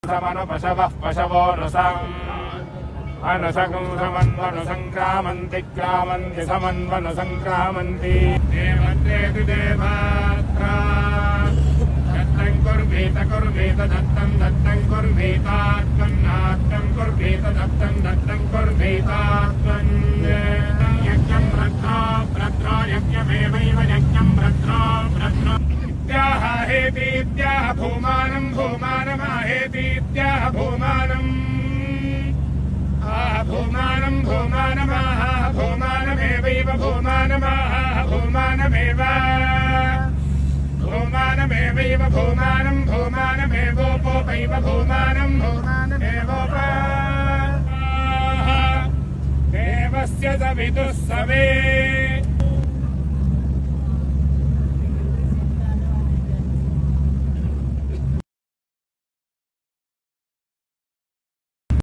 समनुपशवः पशवो रसम् अनुसगं समन्वनुसङ्क्रामन्ति क्रामन्ति समन्वनुसङ्क्रामन्ति देवत्रेति देवात्रा दत्तं कुर्वीत कुर्वीत दत्तं कुर्वीतात्मन्नात्मं कुर्वीत दत्तं कुर्वीतात्मन् यज्ञं भद्रो यज्ञमेवैव यज्ञं भद्रो हेतीत्याह भूमानं भूमानमाहेतीत्याह भूमानम् भूमानं भूमानमाह भूमानमेवैव भूमानमाह भूमानमेव भूमानमेवैव भूमानं भूमानमेवोपोपैव भूमानं भूमानमेवोप देवस्य च विदुः सवे